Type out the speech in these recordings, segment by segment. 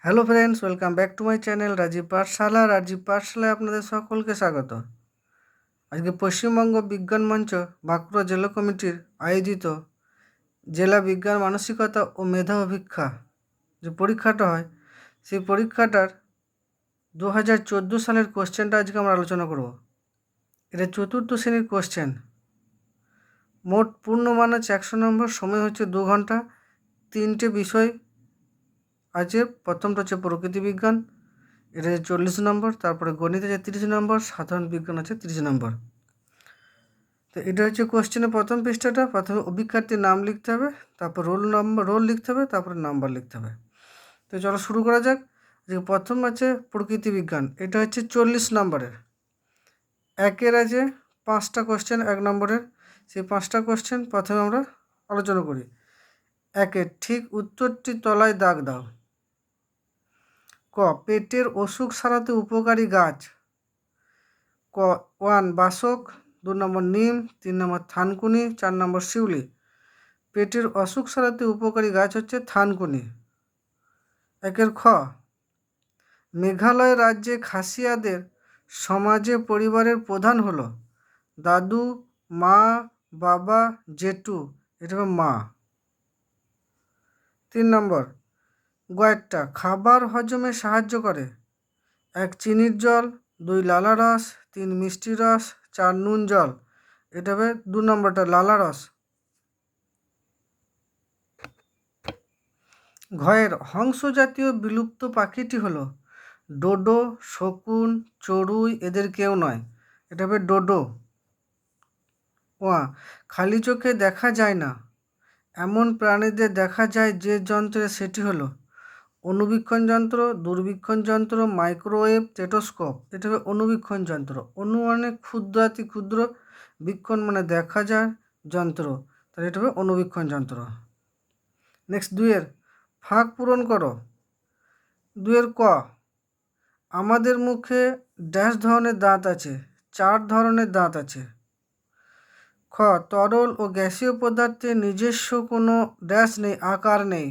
Hello friends, welcome back to my channel Rajeev পাঠশালায় আপনাদের সকলকে স্বাগত। আজকে পশ্চিমবঙ্গ বিজ্ঞান মঞ্চ বাঁকুড়া জেলা কমিটির আয়োজিত জেলা বিজ্ঞান মানসিকতা ও মেধা অভিক্ষা যে পরীক্ষাটা হয়, সেই পরীক্ষাটার 2014 সালের কোশ্চেনটা আজকে আমরা আলোচনা করব। এটা চতুর্থ শ্রেণীর কোশ্চেন। মোট পূর্ণমান আছে 100 নম্বর, সময় হচ্ছে 2 ঘন্টা। 3টে বিষয় আছে। প্রথমটা হচ্ছে প্রকৃতি বিজ্ঞান, এটা আছে 40 নম্বর। তারপরে গণিত আছে 30 নম্বর, সাধারণ বিজ্ঞান আছে 30 নম্বর। তো এটা হচ্ছে কোশ্চেনের প্রথম পৃষ্ঠাটা। প্রথমে অভিক্ষার্থীর নাম লিখতে হবে, তারপর রোল লিখতে হবে, তারপরে নাম্বার লিখতে হবে। তো চলো শুরু করা যাক। যে প্রথম আছে প্রকৃতি বিজ্ঞান, এটা হচ্ছে 40 নম্বরের। একের আছে 5টা কোশ্চেন 1 নম্বরের। সেই 5টা কোশ্চেন প্রথমে আমরা আলোচনা করি। একের ঠিক উত্তরটি তলায় দাগ দাও। ক, পেটের অসুখ সারাতে উপকারী গাছ। ক, 1 বাসক, 2 নম্বর নিম, 3 নম্বর থানকুনি, 4 নম্বর শিউলি। পেটের অসুখ সারাতে উপকারী গাছ হচ্ছে থানকুনি। একের খ, মেঘালয় রাজ্যে খাসিয়াদের সমাজে পরিবারের প্রধান হলো দাদু, মা, বাবা, জেঠু। এটা হবে মা। 3 নম্বর, গয়টা খাবার হজমে সাহায্য করে। 1 চিনির জল, 2 লালা রস, 3 মিষ্টি রস, 4 নুন জল। এটা হবে 2 নম্বরটা লালা রস। ঘয়ের হংস জাতীয় বিলুপ্ত পাখিটি হলো ডোডো, শকুন, চড়ুই, এদের কেউ নয়। এটা হবে ডোডো। খালি চোখে দেখা যায় না এমন প্রাণীদের দেখা যায় যে যন্ত্রে, সেটি হলো অণুবীক্ষণ যন্ত্র, দূরবীক্ষণ যন্ত্র, মাইক্রোওয়েভ, স্টেথোস্কোপ। এটা হবে অণুবীক্ষণ যন্ত্র। অণু মানে ক্ষুদ্রাতি ক্ষুদ্র, বীক্ষণ মানে দেখা যায় যন্ত্র, তাহলে এটা হবে অণুবীক্ষণ যন্ত্র। নেক্সট 2-এর ফাঁক পূরণ করো। 2-এর ক, আমাদের মুখে ড্যাশ ধরনের দাঁত আছে। 4 ধরনের দাঁত আছে। খ, তরল ও গ্যাসীয় পদার্থে নিজস্ব কোনো ড্যাশ নেই, আকার নেই।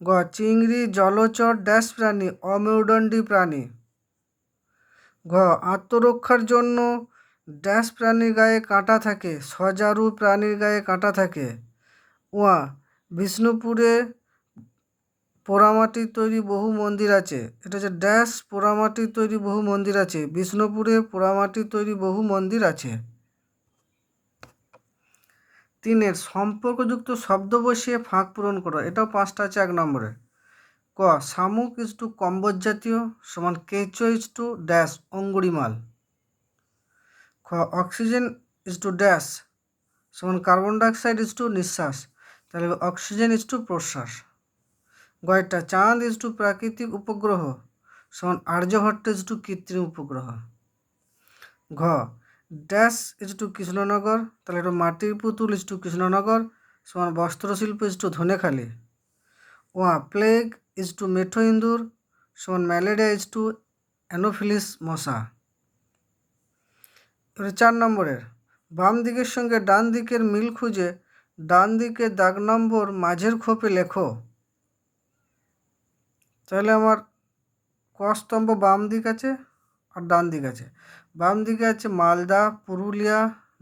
গ, চিংড়ি জলচর ড্যাশ প্রাণী, অমেরুদণ্ডী প্রাণী। ঘ, আত্মরক্ষার জন্য ড্যাশ প্রাণীর গায়ে কাঁটা থাকে, সজারু প্রাণীর গায়ে কাঁটা থাকে। বিষ্ণুপুরে পোড়ামাটির তৈরি বহু মন্দির আছে। এটা হচ্ছে ড্যাশ পোড়ামাটির তৈরি বহু মন্দির আছে। বিষ্ণুপুরে পোড়ামাটির তৈরি বহু মন্দির আছে। 3-এর সম্পর্কযুক্ত শব্দ বসিয়ে ফাঁক পূরণ করো। এটাও 5টা আছে 1 নম্বরে। ক, শামুক ইজ টু কম্বজ জাতীয় সমান কেঁচো ইজ টু ড্যাশ অঙ্গুরিমাল। খ, অক্সিজেন ইজ টু ড্যাশ সমান কার্বন ডাইঅক্সাইড ইজ টু নিঃশ্বাস, তাহলে অক্সিজেন ইজ টু প্রশ্বাস। গয়টা চাঁদ ইজ টু প্রাকৃতিক উপগ্রহ সমান আর্যভট্ট ইজ টু কৃত্রিম উপগ্রহ। ঘ, ড্যাশ ইজ টু কৃষ্ণনগর, তাহলে এটা মাটির পুতুল ইজ টু কৃষ্ণনগর সমান বস্ত্রশিল্প is to Dhanekhali. Plague is to মেঠো ইন্দুর সমান ম্যালেরিয়া ইজ টু অ্যানোফিলিস মশা। এবারে 4 নম্বরের বাম দিকের সঙ্গে ডান দিকের মিল খুঁজে ডান দিকের দাগ নম্বর মাঝের খোপে লেখো। তাহলে আমার ক স্তম্ভ বাম দিক আছে আর ডান দিক আছে। বাম দিকে আছে মালদা, পুরুলিয়া,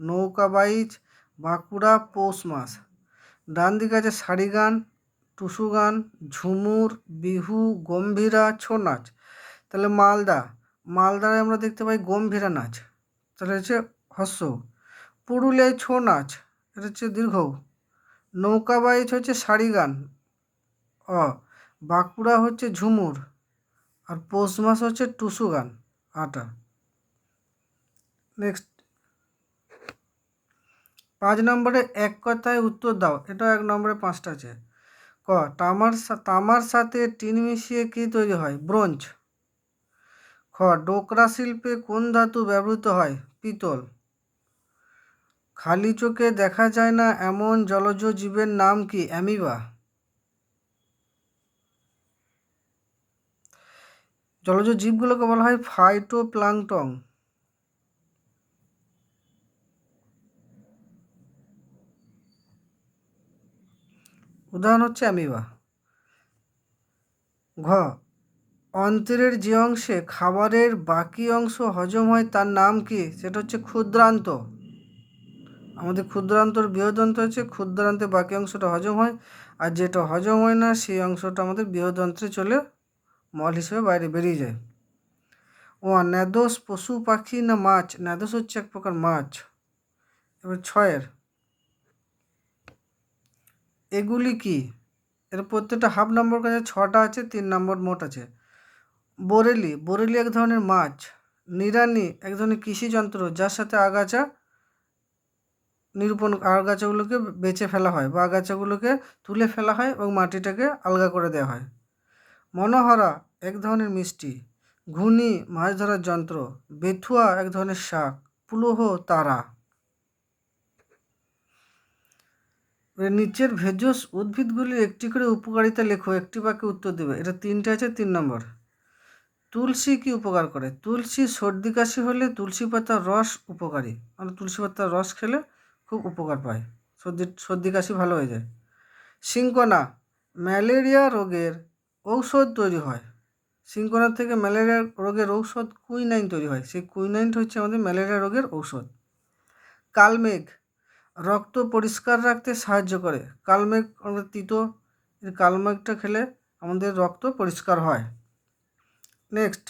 নৌকাবাইচ, বাঁকুড়া, পৌষ মাস। ডান দিকে আছে শাড়ি গান, টুসু গান, ঝুমুর, বিহু, গম্ভীরা, ছৌ নাচ। তাহলে মালদায় আমরা দেখতে পাই গম্ভীরা নাচ, তাহলে হচ্ছে হস্য। পুরুলিয়ায় ছৌ নাচ, এটা হচ্ছে দীর্ঘ। নৌকাবাইচ হচ্ছে শাড়ি গান, বাঁকুড়া হচ্ছে ঝুমুর, আর পৌষ মাস হচ্ছে টুসু গান, আটা। নেক্সট 5 নম্বরে এক কথায় উত্তর দাও। এটা 1 নম্বরে 5টা আছে। ক, তামার সাথে টিন মিশিয়ে কি তৈরি হয়? ব্রোঞ্জ। খ, ডোকরা শিল্পে কোন ধাতু ব্যবহৃত হয়? পিতল। খালি চোখে দেখা যায় না এমন জলজ জীবের নাম কি? অ্যামিবা। জলজ জীবগুলোকে বলা হয় ফাইটোপ্লাঙ্কটন। উদাহরণ হচ্ছে অ্যামিবা। ঘ অন্ত্রের যে অংশে খাবারের বাকি অংশ হজম হয় তার নাম কি? সেটা হচ্ছে ক্ষুদ্রান্ত। আমাদের ক্ষুদ্রান্তর বৃহদন্ত হচ্ছে ক্ষুদ্রান্তে বাকি অংশটা হজম হয়, আর যেটা হজম হয় না সেই অংশটা আমাদের বৃহদন্ত্রে চলে মল হিসেবে বাইরে বেরিয়ে যায়। ও ন্যাদোস পশু পাখি না মাছ? ন্যাদোস হচ্ছে এক প্রকার মাছ। এবার 6 এগুলি কি? এর প্রত্যেকটা হাফ নম্বর কাছে 6টা আছে, 3 নম্বর মোট আছে। বোরেলি এক ধরনের মাছ। নিড়ানি এক ধরনের কৃষি যন্ত্র যার সাথে আগাছাগুলোকে বেছে ফেলা হয় বা আগাছাগুলোকে তুলে ফেলা হয় এবং মাটিটাকে আলগা করে দেওয়া হয়। মনোহরা এক ধরনের মিষ্টি। ঘূর্ণি মাছ ধরার যন্ত্র। বেথুয়া এক ধরনের শাক। পুলহ তারা। নিচের ভেষজ উদ্ভিদগুলির একটি করে উপকারিতা লেখো, একটি বাক্যে উত্তর দেবে। এটা 3টে আছে, 3 নম্বর। তুলসী কি উপকার করে? তুলসী সর্দি কাশি হলে তুলসী পাতার রস উপকারী, মানে তুলসী পাতার রস খেলে খুব উপকার পায়, সর্দি কাশি ভালো হয়ে যায়। সিনকোনা ম্যালেরিয়া রোগের ঔষধ তৈরি হয়। সিনকোনা থেকে ম্যালেরিয়া রোগের ঔষধ কুইনাইন তৈরি হয়, সেই কুইনাইনটা হচ্ছে আমাদের ম্যালেরিয়া রোগের ঔষধ। কালমেঘ রক্ত পরিষ্কার রাখতে সাহায্য করে। কালমেঘ আমাদের তিতো, কালমেঘটা খেলে আমাদের রক্ত পরিষ্কার হয়। নেক্সট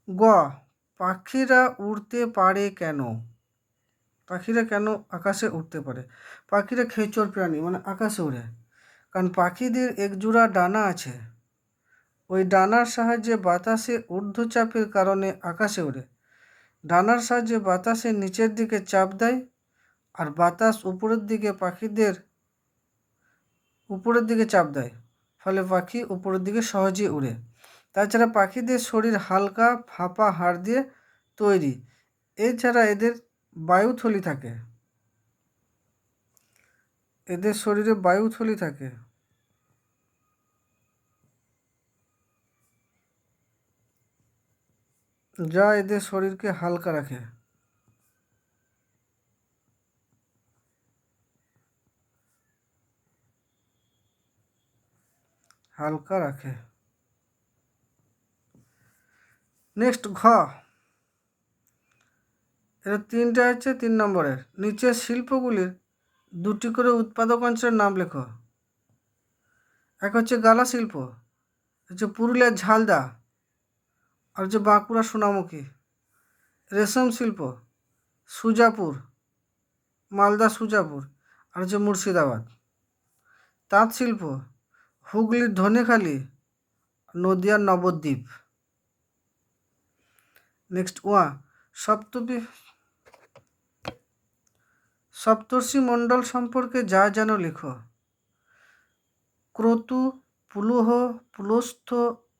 গ পাখিরা উড়তে পারে কেন? পাখিরা কেন আকাশে উঠতে পারে? পাখিরা খেচর প্রাণী, মানে আকাশে ওড়ে, কারণ পাখিদের একজোড়া ডানা আছে। ওই ডানার সাহায্যে বাতাসে ঊর্ধ্বচাপের কারণে আকাশে ওড়ে। ডানার সাহায্যে বাতাসে নিচের দিকে চাপ দেয়, আর বাতাস উপরের দিকে চাপ দেয়, ফলে পাখি উপরের দিকে সহজেই উড়ে। তাছাড়া পাখিদের শরীর হালকা ফাঁপা হাড় দিয়ে তৈরি। এছাড়া এদের বায়ুথলি থাকে, এদের শরীরে বায়ুথলি থাকে। যা এদের শরীরকে হালকা রাখে। নেক্সট ঘ এটা 3টে আছে, 3 নম্বরের। নিচের শিল্পগুলির 2টি করে উৎপাদক অঞ্চলের নাম লেখো। এক হচ্ছে গালা শিল্প, হচ্ছে পুরুলিয়ার ঝালদা, আর হচ্ছে বাঁকুড়া সোনামুখী। রেশম শিল্প সুজাপুর, মালদা সুজাপুর, আর হচ্ছে মুর্শিদাবাদ। তাঁত শিল্প হুগলির ধনেখালি, নদিয়ার নবদ্বীপ। নেক্সট সপ্তর্ষি মণ্ডল সম্পর্কে যা জানো লেখো। ক্রতু, পুলহ, পুলস্থ,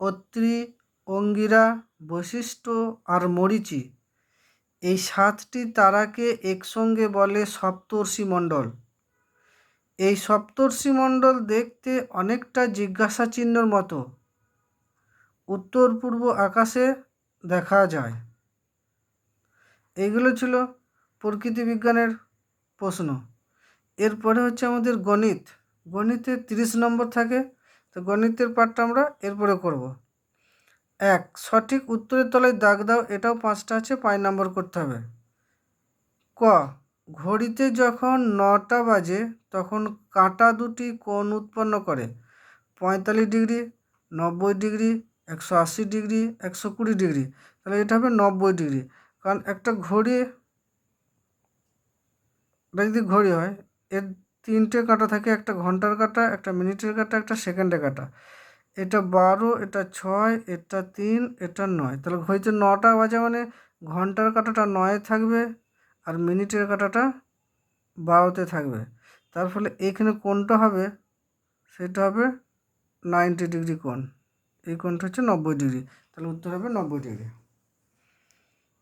অত্রি, অঙ্গিরা, বশিষ্ঠ আর মরীচি, এই 7টি তারাকে একসঙ্গে বলে সপ্তর্ষি মণ্ডল। এই সপ্তর্ষি মণ্ডল দেখতে অনেকটা জিজ্ঞাসা চিহ্নর মতো উত্তর পূর্ব আকাশে দেখা যায়। এইগুলো ছিল প্রকৃতি বিজ্ঞানের প্রশ্ন। এরপরে হচ্ছে আমাদের গণিতে 30 নম্বর থাকে, তো গণিতের পার্টটা আমরা এরপরে করব। 1 সঠিক উত্তরের তলায় দাগ দাও, এটাও 5টা আছে, 5 নম্বর করতে হবে। ক ঘড়িতে যখন 9টা বাজে তখন কাঁটা দুটি কোণ উৎপন্ন করে 45 ডিগ্রি, 90 ডিগ্রি, 180 ডিগ্রি, 120 ডিগ্রি। তাহলে এটা হবে 90 ডিগ্রি, কারণ একটা ঘড়ি, এটা যদি ঘড়ি হয় এর 3টে কাঁটা থাকে, একটা ঘন্টার কাঁটা, একটা মিনিটের কাঁটা, একটা সেকেন্ডের কাঁটা। এটা 12, এটা 6, এটা 3, এটা 9। তাহলে ঘড়িতে 9টা বাজে মানে ঘন্টার কাঁটাটা 9-এ থাকবে আর মিনিটের কাঁটাটা 12-তে থাকবে। তার ফলে এখানে কোণটা হবে, সেটা হবে 90 ডিগ্রি কোণ। এই কোণটা হচ্ছে 90 ডিগ্রি, তাহলে উত্তর হবে 90 ডিগ্রি।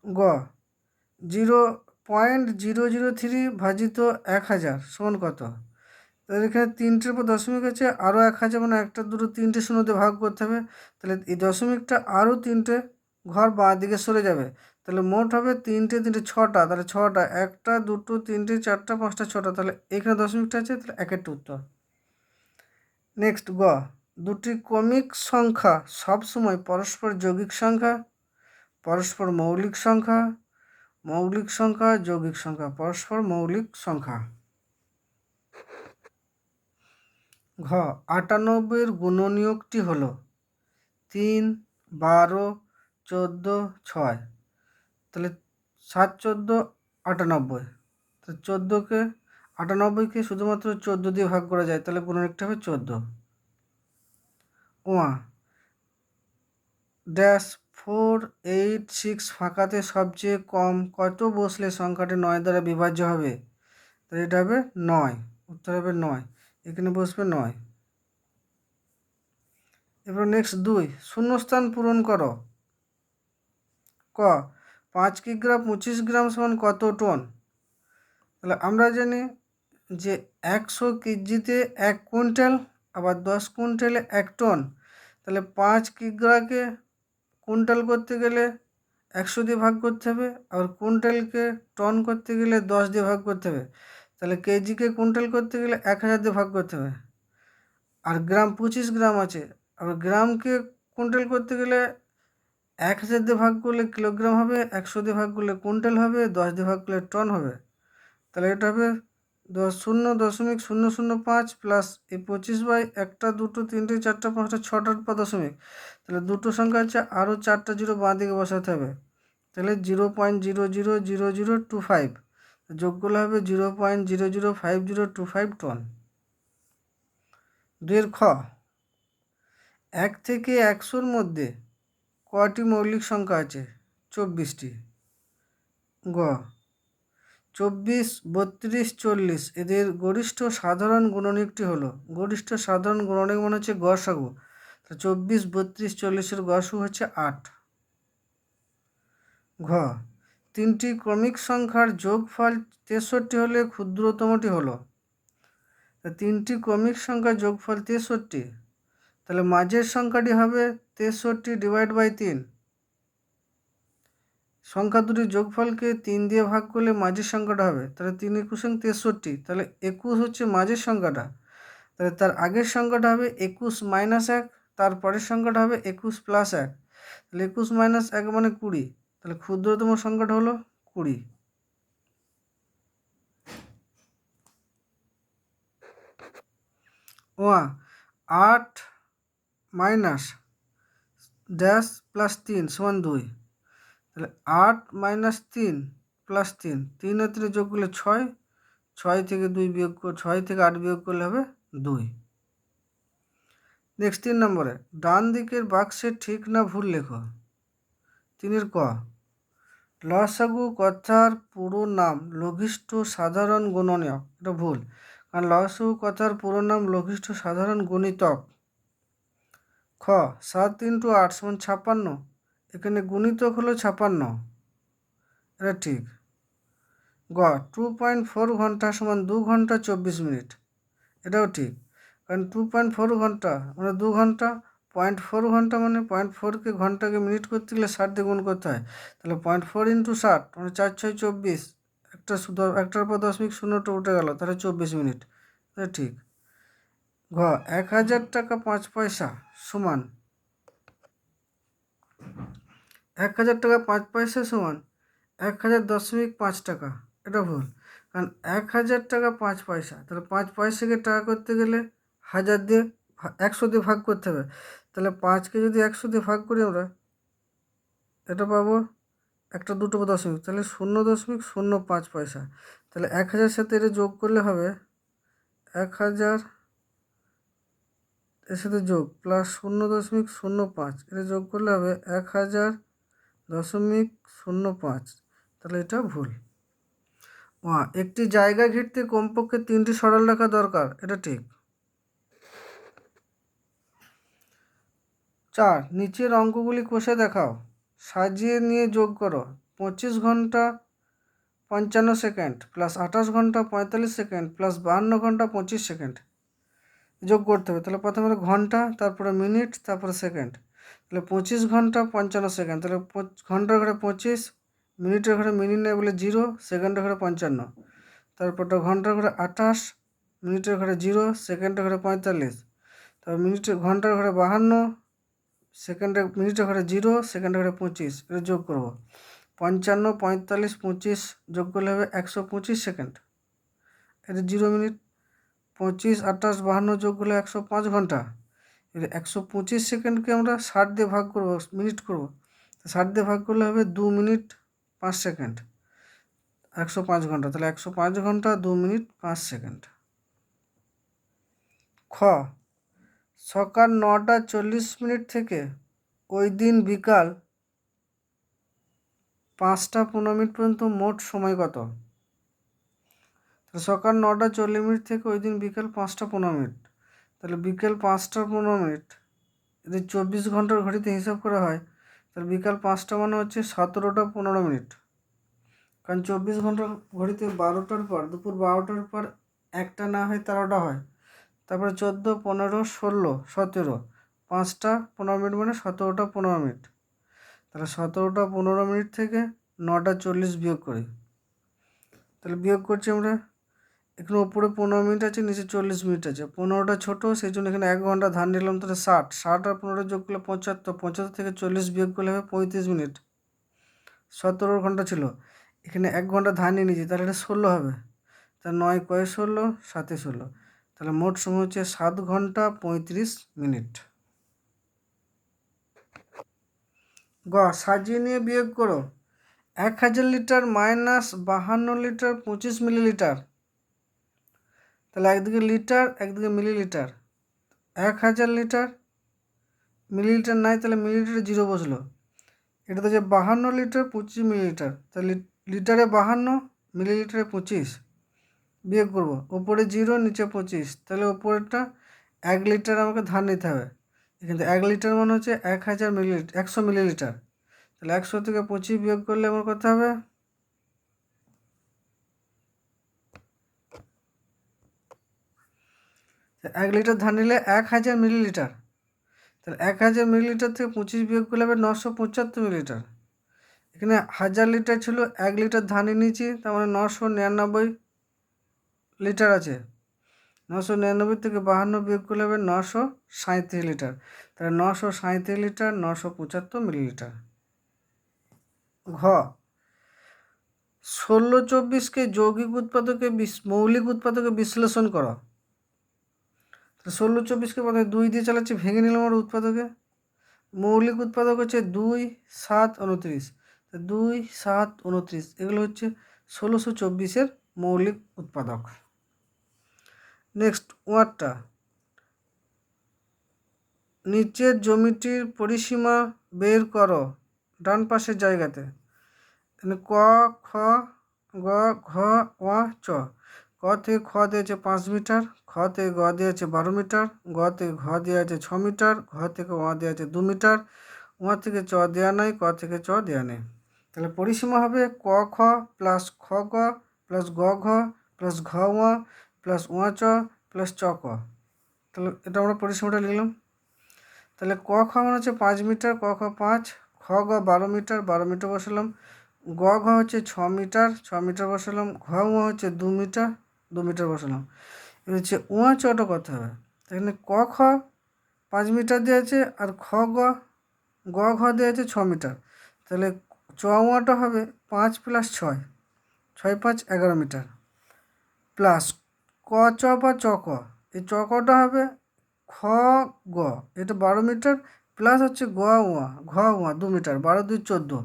গ 0.003 ভাজিত 1000 সমান কত? তাহলে এখানে 3টের উপর দশমিক আছে, আরও 1000, মানে 1, 2, 3টে শূন্যতে ভাগ করতে হবে। তাহলে এই দশমিকটা আরও 3টে ঘর বাঁ দিকে সরে যাবে, তাহলে মোট হবে 3টে 6টা, তাহলে 6টা, 1টা 2টো 3টে 4টা 5টা 6টা, তাহলে এখানে দশমিকটা আছে, তাহলে 1-এরটা উত্তর। নেক্সট গ দুটি ক্রমিক সংখ্যা সবসময় পরস্পর যৌগিক সংখ্যা, পরস্পর মৌলিক সংখ্যা, মৌলিক সংখ্যা, যৌগিক সংখ্যা, পরস্পর মৌলিক সংখ্যা। ঘ 98 গুণনীয়কটি হলো 3, 12, 14, 6। তাহলে 7, 14, 98। তো 98কে শুধুমাত্র 14 দিয়ে ভাগ করা যায়, তাহলে গুণনীয়কটা হবে 14। ওয়া ড্যাশ 4, 8, 6 ফাঁকাতে সবচেয়ে কম কত বসলে সংখ্যাটি 9 দ্বারা বিভাজ্য হবে? তাহলে এটা হবে 9, উত্তর হবে 9, এখানে বসবে 9। এবার নেক্সট 2, শূন্যস্থান পূরণ করো। ক 5 কিগ্রা 25 গ্রাম সমান কত টন? তাহলে আমরা জানি যে 100 কেজিতে 1 কুইন্টাল, আবার 10 কুইন্টালে 1 টন। তাহলে 5 কিগ্রাকে কুইন্টাল করতে গেলে 100 দিয়ে ভাগ করতে হবে, আর কুইন্টালকে টন করতে গেলে 10 দিয়ে ভাগ করতে হবে। তাহলে কেজিকে কুইন্টাল করতে গেলে 1000 দিয়ে ভাগ করতে হবে। আর গ্রাম 25 গ্রাম আছে, আবার গ্রামকে কুইন্টাল করতে গেলে 1000 দিয়ে ভাগ করলে কিলোগ্রাম হবে, 100 দিয়ে ভাগ করলে কুইন্টাল হবে, 10 দিয়ে ভাগ করলে টন হবে। তাহলে এটা হবে 0.005 প্লাস এই 25/1, 2, 3, 4, 5, 6, 8 তাহলে দুটো সংখ্যা আছে, আরও 4টা জিরো বাঁ দিকে বসাতে হবে। তাহলে 0.000025 যোগ করলে হবে 0.005025 টন। 2 খ 1 থেকে 100-র মধ্যে কয়টি মৌলিক সংখ্যা আছে? 24টি। গ 24, 32, 40 এদের গরিষ্ঠ সাধারণ গুণনীয়কটি হলো, গরিষ্ঠ সাধারণ গুণনীয়ক মানে হচ্ছে গসাগু। তো 24, 32, 40-এর গসাগু হচ্ছে 8। ঘ 3টি ক্রমিক সংখ্যার যোগফল 63 হলে ক্ষুদ্রতমটি হলো। 3টি ক্রমিক সংখ্যার যোগফল 63, তাহলে মাঝের সংখ্যাটি হবে 63/3। সংখ্যা দুটির যোগফলকে 3 দিয়ে ভাগ করলে মাঝের সংখ্যাটা হবে, তাহলে 3 একুশ 63, তাহলে 21 হচ্ছে মাঝের সংখ্যাটা। তাহলে তার আগের সংখ্যাটা হবে 21 - 1, তার পরের সংখ্যাটা হবে 21 + 1। তাহলে 21 - 1 মানে 20, তাহলে ক্ষুদ্রতম সংখ্যাটা হলো 20। ওয়া 8 মাইনাস ড্যাশ প্লাস 3 সমান 2। তাহলে 8 - 3 + 3, 3 আর 3 যোগ করলে 6, 6 থেকে 2 বিয়োগ 6 থেকে 8 বিয়োগ করলে হবে 2। নেক্সট 3 নম্বরে ডান দিকের বাক্সে ঠিক না ভুল লেখো। 3 ক লসাগু কথার পুরো নাম লঘিষ্ঠ সাধারণ গুণনীয়ক, এটা ভুল, কারণ লসাগু কথার পুরো নাম লঘিষ্ঠ সাধারণ গুণিতক। খ 7 × 8 = 56, এখানে গুণিতক হলো 56, এটা ঠিক। গ 2.4 ঘন্টা = 2 ঘন্টা 24 মিনিট, এটাও ঠিক, কারণ 2.4 ঘন্টা মানে 2 ঘন্টা, 0.4 ঘন্টা মানে 0.4কে ঘন্টাকে মিনিট করতে গেলে 60 দিয়ে গুণ করতে হয়। তাহলে 0.4 × 60 মানে 4 × 6 = 24, একটার পর 0.0টা উঠে গেল, তাহলে 24 মিনিট, এটা ঠিক। ঘ 1000 টাকা 5 পয়সা সমান 1000 টাকা 5 পয়সা সমান 1000.5 টাকা, এটা ভুল, কারণ 1000 টাকা 5 পয়সা, তাহলে 5 পয়সাকে টাকা করতে গেলে 1000 দিয়ে 100 দিয়ে ভাগ করতে হবে। তাহলে 5কে যদি 100 দিয়ে ভাগ করি আমরা, এটা পাবো একটা দুটো দশমিক, তাহলে 0.05 পয়সা। তাহলে 1000 সাথে এটা যোগ করলে হবে 1000, এর সাথে যোগ প্লাস 0.05, এটা যোগ করলে হবে 1000.05, তাহলে এটা ভুল। একটি জায়গা ঘিরতে কমপক্ষে 3টি সরল রেখা দরকার, এটা ঠিক। 4 নিচের অঙ্কগুলি কষে দেখাও, সাজিয়ে নিয়ে যোগ করো। 25 ঘন্টা 55 সেকেন্ড প্লাস 28 ঘন্টা 45 সেকেন্ড প্লাস 52 ঘন্টা 25 সেকেন্ড যোগ করতে হবে। তাহলে প্রথমে ঘন্টা, তারপরে মিনিট, তারপরে সেকেন্ড। তাহলে 25 ঘন্টা 55 সেকেন্ড, তাহলে ঘন্টার ঘরে 25, মিনিটের ঘরে মিনিট নেই বলে 0, সেকেন্ডের ঘরে 55, তারপরটা ঘন্টার ঘরে 28, মিনিটের ঘরে 0, সেকেন্ডের ঘরে 45, তারপর ঘন্টার ঘরে 52, সেকেন্ডের মিনিটের ঘরে 0, সেকেন্ডের ঘরে 25, এটা যোগ করব। 55, 45, 25 যোগ করলে হবে 125 সেকেন্ড, এটা 0 মিনিট। 25, 28, 52 যোগ করলে 105 ঘন্টা। এবার 125 সেকেন্ডকে আমরা 60 দিয়ে ভাগ করব, মিনিট করব। 60 দিয়ে ভাগ করলে হবে 2 মিনিট 5 সেকেন্ড, 105 ঘন্টা। তাহলে 105 ঘন্টা 2 মিনিট 5 সেকেন্ড। খ, সকাল 9টা 40 মিনিট থেকে ওই দিন বিকাল 5টা 15 মিনিট পর্যন্ত মোট সময় কত? তাহলে সকাল 9টা 40 মিনিট থেকে ওই দিন বিকাল 5টা 15 মিনিট, তাহলে বিকেল 5টা 15 মিনিট যদি 24 ঘন্টার ঘড়িতে হিসাব করা হয়, তাহলে বিকাল 5টা মানে হচ্ছে 17টা 15 মিনিট। কারণ 24 ঘন্টার ঘড়িতে 12টার পর, দুপুর 12টার পর একটা না হয় 13টা হয়, তারপরে 14, 15, 16, 17, 5টা 15 মিনিট মানে 17টা 15 মিনিট। তাহলে 17টা 15 মিনিট থেকে 9টা 40 বিয়োগ করি। তাহলে বিয়োগ করছি আমরা, এখানে উপরে 15 মিনিট আছে, নিচে 40 মিনিট আছে। 15টা ছোটো, সেই জন্য এখানে 1 ঘন্টা ধার নিলাম, তাহলে 60, 60 আর 15 যোগ করলে 75, 75 থেকে 40 বিয়োগ করলে হবে 35 মিনিট। 17 ঘন্টা ছিল, এখানে 1 ঘন্টা ধার নিয়ে নিয়েছি, তাহলে এটা 16 হবে। তাহলে 9 কয় 16, 7 16, তাহলে মোট সময় হচ্ছে 7 ঘন্টা 35 মিনিট। গ, সাজিয়ে নিয়ে বিয়োগ করো। 1000 লিটার মাইনাস 52 লিটার 25 মিলিলিটার। তাহলে একদিকে লিটার, একদিকে মিলিলিটার। 1000 লিটার, মিলিলিটার নাই, তাহলে মিলিলিটারে 0 বসলো। এটা তো যে 52 লিটার 25 মিলিলিটার, তাহলে লিটারে 52, মিলিলিটারে 25 বিয়োগ করবো। ওপরে 0, নিচে 25, তাহলে ওপরেরটা 1 লিটার আমাকে ধার নিতে হবে। কিন্তু 1 লিটার মানে হচ্ছে 1000 মিলিলিটার, 100 মিলিলিটার। তাহলে 100 থেকে 25 বিয়োগ করলে আমার কত হবে? 1 লিটার ধার নিলে 1000 মিলিলিটার। তাহলে 1000 মিলিলিটার থেকে 25 বিয়োগ করলে হবে 975 মিলিলিটার। এখানে 1000 লিটার ছিল, 1 লিটার ধার নিয়ে নিয়েছি, তার মানে 999 লিটার আছে। 999 থেকে 52 বিয়োগ করলে হবে 937 লিটার। তাহলে 937 লিটার 975 মিলিলিটার। ঘ, 16-24কে যৌগিক উৎপাদকে মৌলিক উৎপাদকে বিশ্লেষণ করো। 16-24কে প্রথমে 2 দিয়ে চালাচ্ছি, ভেঙে নিলাম আমার উৎপাদকে। মৌলিক উৎপাদক হচ্ছে 2, 7, 29। 2, 7, 29 এগুলো হচ্ছে 1624-এর মৌলিক উৎপাদক। নেক্সট ওয়ার্ডটা, নিচের জমিটির পরিসীমা বের করো ডান পাশের জায়গাতে। ক, খ, গ, ঘ, ও, চ। ক থেকে খ দিয়েছে 5 মিটার, খ থেকে গ দিয়েছে 12 মিটার, গ থেকে ঘ দেওয়া আছে 6 মিটার, ঘ থেকে ও দেওয়া আছে 2 মিটার, ও থেকে চ দেওয়া নাই, ক থেকে চ দেওয়া নেই। তাহলে পরিসীমা হবে ক খ প্লাস খ গ প্লাস গ ঘ প্লাস ঘ ও প্লাস ও চ প্লাস চ ক। তাহলে এটা আমরা পরিসীমাটা নিলাম। তাহলে ক খ মানে হচ্ছে 5 মিটার, ক খ 5, খ গ 12 মিটার, 12 মিটার বসালাম, গ ঘ হচ্ছে 6 মিটার, 6 মিটার বসালাম, ঘ ও হচ্ছে 2 মিটার, 2 মিটার বসালাম। এবার হচ্ছে ও চটা কত হবে? এখানে ক খ 5 মিটার দেওয়া আছে, আর গ ঘ দেওয়া আছে 6 মিটার। তাহলে চ ওটা হবে 5 + 6, 6 × 5 = 11 মিটার, প্লাস ক চ বা চ ক, এই চ কটা হবে খ গ, এটা 12 মিটার, প্লাস হচ্ছে ঘ ও 2 মিটার, 12 2 14।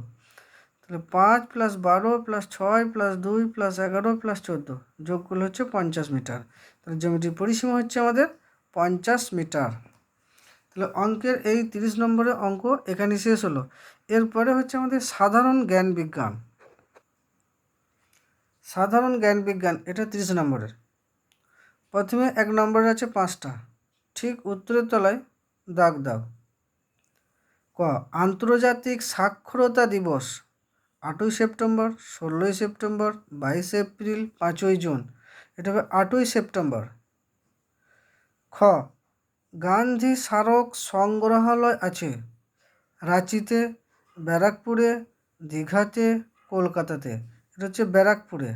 তাহলে 5 + 12 + 6 + 2 + 11 + 14 যোগ করলে হচ্ছে 50 মিটার। তাহলে জমিটির পরিসীমা হচ্ছে আমাদের 50 মিটার। তাহলে অঙ্কের এই 30 নম্বরের অঙ্ক এখানে শেষ হলো। এরপরে হচ্ছে আমাদের সাধারণ জ্ঞান বিজ্ঞান। সাধারণ জ্ঞান বিজ্ঞান, এটা 30 নম্বরের। প্রথমে 1 নম্বরে আছে 5টা, ঠিক উত্তরের তলায় দাগ দাও। ক, আন্তর্জাতিক সাক্ষরতা দিবস 8ই সেপ্টেম্বর, 16ই সেপ্টেম্বর, 22শে এপ্রিল, 5ই জুন। এটা হবে 8ই সেপ্টেম্বর। খ, গান্ধী স্মারক সংগ্রহালয় আছে রাঁচিতে, ব্যারাকপুরে, দীঘাতে, কলকাতাতে। এটা হচ্ছে ব্যারাকপুরে।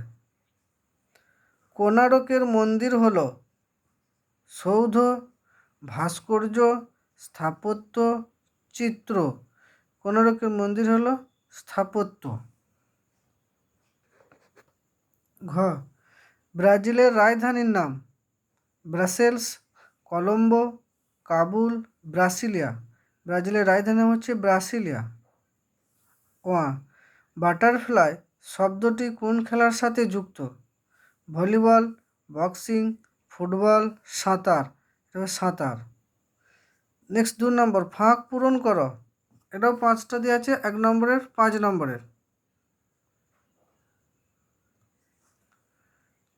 কোণারকের মন্দির হলো সৌধ ভাস্কর্য, স্থাপত্য, চিত্র। কোণার্কের মন্দির হলো স্থাপত্য। ঘ, ব্রাজিলের রাজধানীর নাম ব্রাসেলস, কলম্বো, কাবুল, ব্রাসিলিয়া। ব্রাজিলের রাজধানী হচ্ছে ব্রাসিলিয়া। ওয়া, বাটারফ্লাই শব্দটি কোন খেলার সাথে যুক্ত? ভলিবল, বক্সিং, ফুটবল, সাঁতার। এটা সাঁতার। নেক্সট 2 নম্বর, ফাঁক পূরণ করো। এটাও 5টা দেওয়া আছে, 1 নম্বরের 5 নম্বরের।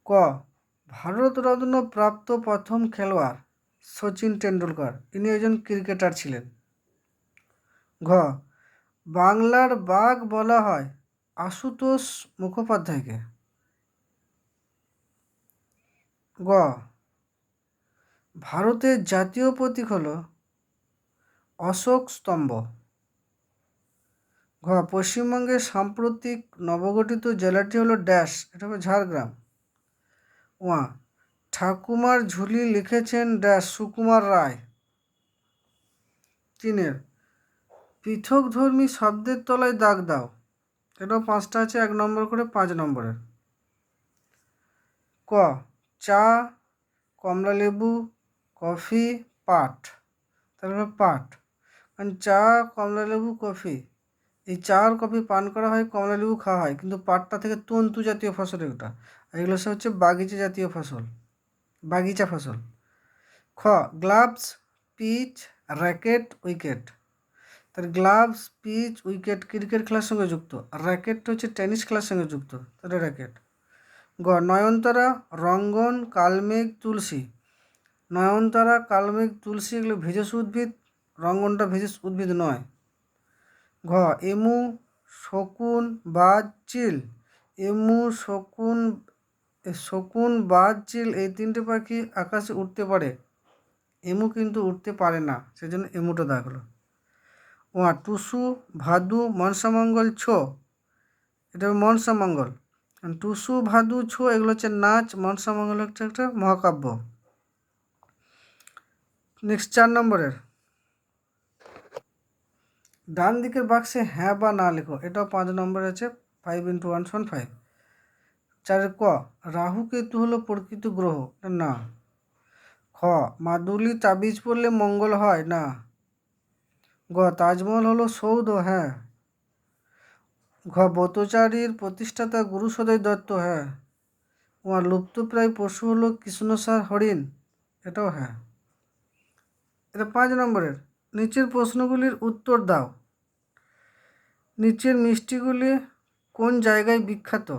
ক, ভারতরত্ন প্রাপ্ত প্রথম খেলোয়াড় সচিন টেন্ডুলকর। ইনি একজন ক্রিকেটার ছিলেন। ঘ, বাংলার বাঘ বলা হয় আশুতোষ মুখোপাধ্যায়কে। গ, ভারতের জাতীয় প্রতীক হলো অশোক স্তম্ভ। ঘ, পশ্চিমবঙ্গের সাম্প্রতিক নবগঠিত জেলাটি হলো ড্যাশ। এটা হলো ঝাড়গ্রাম। ওয়া, ঠাকুমার ঝুলি লিখেছেন ড্যাশ সুকুমার রায়। 3, পৃথকধর্মী শব্দের তলায় দাগ দাও। এটাও 5টা আছে, 1 নম্বর করে 5 নম্বরের। ক, চা, কমলালেবু, কফি, পাট। তাহলে পাট। কারণ চা, কমলালেবু, কফি, এই চা আর কফি পান করা হয়, কমলালেবু খাওয়া হয়, কিন্তু পাটটা থেকে তন্তু জাতীয় ফসল এগুলো। আর এগুলো সব হচ্ছে বাগিচা জাতীয় ফসল, বাগিচা ফসল। খ, গ্লাভস, পিচ, র্যাকেট, উইকেট। তার গ্লাভস, পিচ, উইকেট ক্রিকেট খেলার সঙ্গে যুক্ত, আর র্যাকেটটা হচ্ছে টেনিস খেলার সঙ্গে যুক্ত, তাহলে র্যাকেট। গ, নয়নতারা, রঙ্গন, কালমেঘ, তুলসী। নয়নতারা, কালমেঘ, তুলসী এগুলো ভেষজ উদ্ভিদ, রঙ্গনটা ভেষজ উদ্ভিদ নয়। ঘ, এমু, শকুন, বাজ, চিল। এমু, শকুন, বাজ, চিল এই 3টে পাখি আকাশে উঠতে পারে, এমু কিন্তু উঠতে পারে না, সেজন্য এমুটা দেওয়া হলো। ওয়া, টুসু, ভাদু, মনসামঙ্গল, ছো। এটা মনসামঙ্গল। টুসু, ভাদু, ছো এগুলো হচ্ছে নাচ, মনসামঙ্গল হচ্ছে একটা মহাকাব্য। নেক্সট 4 নম্বরের, ডান দিকের বাক্সে হ্যাঁ বা না লেখো। এটাও 5 নম্বর আছে, 5 × 1 = 5। 4, ক, রাহু কেতু হলো প্রকৃত গ্রহ, না। খ, মাদুলি তাবিজ পড়লে মঙ্গল হয়, না। গ, তাজমহল হলো সৌধ, হ্যাঁ। ঘ, ব্রতচারীর প্রতিষ্ঠাতা গুরু সদয় দত্ত, হ্যাঁ। লুপ্তপ্রায় পশু হলো কৃষ্ণসার হরিণ, এটাও হ্যাঁ। এটা 5 নম্বরের। নিচের প্রশ্নগুলির উত্তর দাও। নিচের মিষ্টিগুলি কোন জায়গায় বিখ্যাত?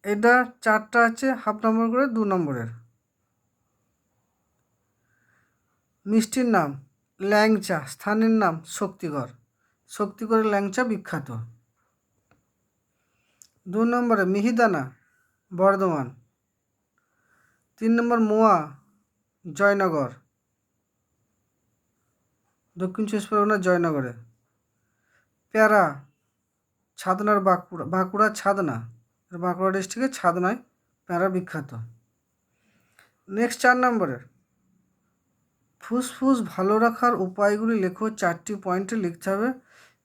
এটা 4টা আছে, হাফ নম্বর করে 2 নম্বরের। মিষ্টির নাম ল্যাংচা, স্থানের নাম শক্তিগড়। শক্তিগড়ের ল্যাংচা বিখ্যাত। 2 নম্বরে মিহিদানা, বর্ধমান। 3 নম্বর মোয়া, জয়নগর, দক্ষিণ 24 পরগনা, জয়নগরে। পেয়ারা, ছাদনার, বাঁকুড়া ছাদনা, বাঁকুড়া ডিস্ট্রিক্টের ছাদনায় পেয়ারা বিখ্যাত। নেক্সট 4 নম্বরের, ফুসফুস ভালো রাখার উপায়গুলি লেখো। 4টি পয়েন্টে লিখতে হবে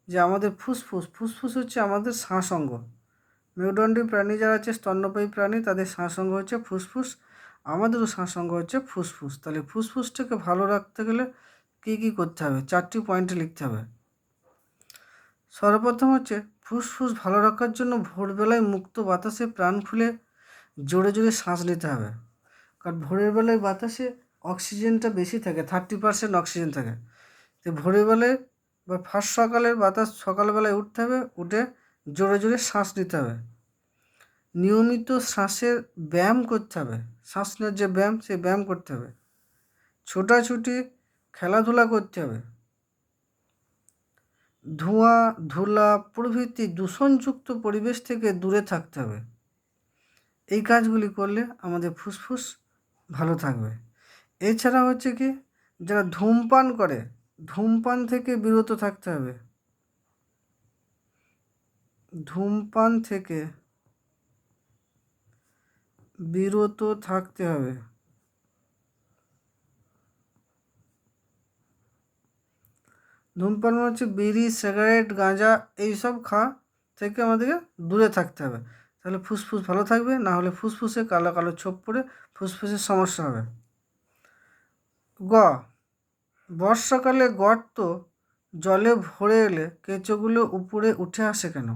যে আমাদের ফুসফুস হচ্ছে আমাদের শ্বাস অঙ্গ। মেরুদণ্ডী প্রাণী যারা আছে, স্তন্যপায়ী প্রাণী, তাদের শ্বাস অঙ্গ হচ্ছে ফুসফুস, আমাদেরও শ্বাস অঙ্গ হচ্ছে ফুসফুস। তাহলে ফুসফুসটাকে ভালো রাখতে গেলে কী কী করতে হবে? 4টি পয়েন্টে লিখতে হবে। সর্বপ্রথম হচ্ছে ফুসফুস ভালো রাখার জন্য ভোরবেলায় মুক্ত বাতাসে প্রাণ খুলে জোরে জোরে শ্বাস নিতে হবে। কারণ ভোরের বেলায় বাতাসে অক্সিজেনটা বেশি থাকে, 30% অক্সিজেন থাকে। তো ভোরের বেলায় বা ফার্স্ট সকালের বাতাস সকালবেলায় উঠতে হবে, উঠে জোরে জোরে শ্বাস নিতে হবে। নিয়মিত শ্বাসের ব্যায়াম করতে হবে, শ্বাস নেওয়ার যে ব্যায়াম, সেই ব্যায়াম করতে হবে। ছোটাছুটি, খেলাধুলা করতে হবে। ধোঁয়া, ধুলা প্রভৃতি দূষণযুক্ত পরিবেশ থেকে দূরে থাকতে হবে। এই কাজগুলি করলে আমাদের ফুসফুস ভালো থাকবে। এছাড়া হচ্ছে কি, যারা ধূমপান করে, ধূমপান থেকে বিরত থাকতে হবে। ধূমপান থেকে বিরত থাকতে হবে। ধূমপান হচ্ছে বিড়ি, সিগারেট, গাঁজা এইসব খাওয়া থেকে আমাদেরকে দূরে থাকতে হবে, তাহলে ফুসফুস ভালো থাকবে। না হলে ফুসফুসে কালো কালো ছোপ পড়ে ফুসফুসের সমস্যা হবে। গ, বর্ষাকালে গর্ত জলে ভরে এলে কেঁচোগুলো উপরে উঠে আসে কেন?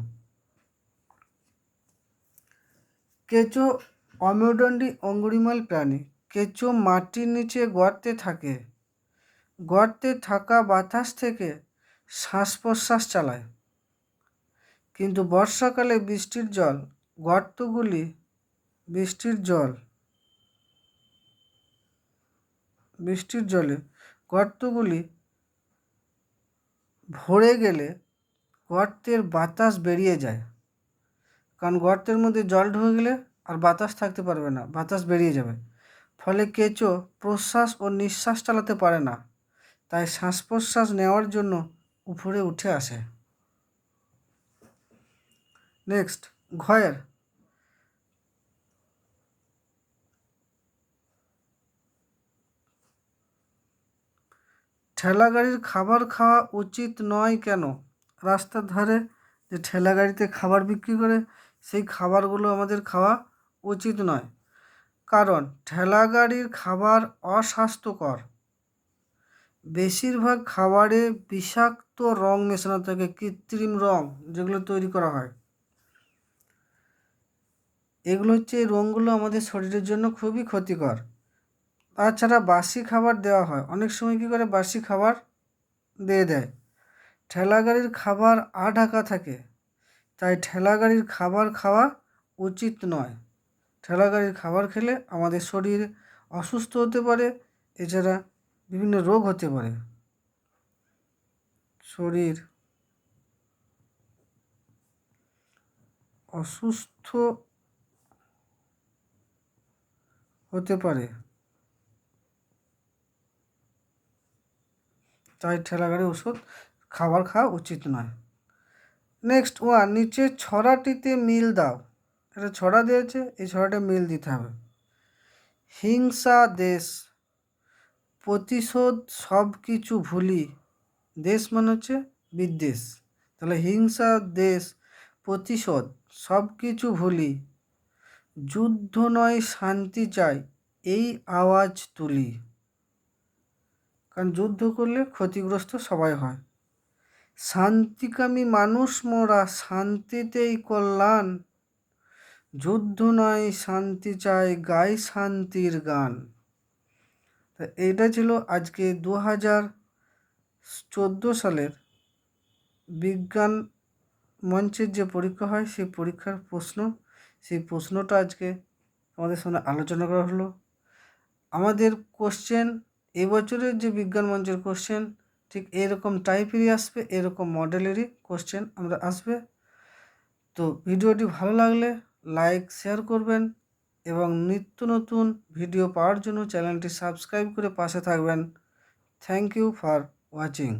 কেঁচো অমেরুদণ্ডী অঙ্গুরিমাল প্রাণী। কেঁচো মাটির নিচে গর্তে থাকে। গর্তে থাকা বাতাস থেকে শ্বাস প্রশ্বাস চালায়। কিন্তু বর্ষাকালে বৃষ্টির জলে গর্তগুলি ভরে গেলে গর্তের বাতাস বেরিয়ে যায়, কারণ গর্তের মধ্যে জল ঢুকে গেলে আর বাতাস থাকতে পারবে না, বাতাস বেরিয়ে যাবে। ফলে কেঁচো প্রশ্বাস ও নিঃশ্বাস চালাতে পারে না, তাই শ্বাস প্রশ্বাস নেওয়ার জন্য উপরে উঠে আসে। নেক্সট, ঘয়ের ঠেলা গাড়ির খাবার খাওয়া উচিত নয় কেন? রাস্তার ধারে যে ঠেলা গাড়িতে খাবার বিক্রি করে সেই খাবারগুলো আমাদের খাওয়া উচিত নয়, কারণ ঠেলা গাড়ির খাবার অস্বাস্থ্যকর। বেশিরভাগ খাবারে বিষাক্ত রং মেশানো থাকে, কৃত্রিম রং যেগুলো তৈরি করা হয়। এগুলো হচ্ছে, এই রঙগুলো আমাদের শরীরের জন্য খুবই ক্ষতিকর। তাছাড়া বাসি খাবার দেওয়া হয়, অনেক সময় কী করে বাসি খাবার দিয়ে দেয়। ঠেলা গাড়ির খাবার ঢাকা থাকে, তাই ঠেলা গাড়ির খাবার খাওয়া উচিত নয়। ঠেলা গাড়ির খাবার খেলে আমাদের শরীর অসুস্থ হতে পারে, এছাড়া বিভিন্ন রোগ হতে পারে, শরীর অসুস্থ হতে পারে, তাই ঠেলা গাড়ির খাবার খাওয়া উচিত নয়। নেক্সট ওয়ান, নিচের ছড়াটিতে মিল দাও। এটা ছড়া দিয়েছে, এই ছড়াটা মিল দিতে হবে। হিংসা দেশ, প্রতিশোধ সব কিছু ভুলি। দেশ মানে হচ্ছে বিদ্বেষ, তাহলে হিংসা দেশ, প্রতিশোধ সব কিছু ভুলি, যুদ্ধ নয় শান্তি চাই, এই আওয়াজ তুলি। কারণ যুদ্ধ করলে ক্ষতিগ্রস্ত সবাই হয়। শান্তিকামী মানুষ মোরা, শান্তিতেই কল্যাণ, যুদ্ধ নয় শান্তি চাই, গাই শান্তির গান। তা এইটা ছিল আজকে 2014 সালের বিজ্ঞান মঞ্চের যে পরীক্ষা হয় সেই পরীক্ষার প্রশ্ন। সেই প্রশ্নটা আজকে আমাদের সামনে আলোচনা করা হলো। আমাদের কোশ্চেন, এবছরের যে বিজ্ঞান মঞ্চের কোশ্চেন ঠিক এরকম টাইপেরই আসবে, এরকম মডেলেরই কোশ্চেন আমরা আসবে। তো ভিডিওটি ভালো লাগলে লাইক শেয়ার করবেন এবং নিত্য নতুন ভিডিও পাওয়ার জন্য চ্যানেলটি সাবস্ক্রাইব করে পাশে থাকবেন। Thank you for watching.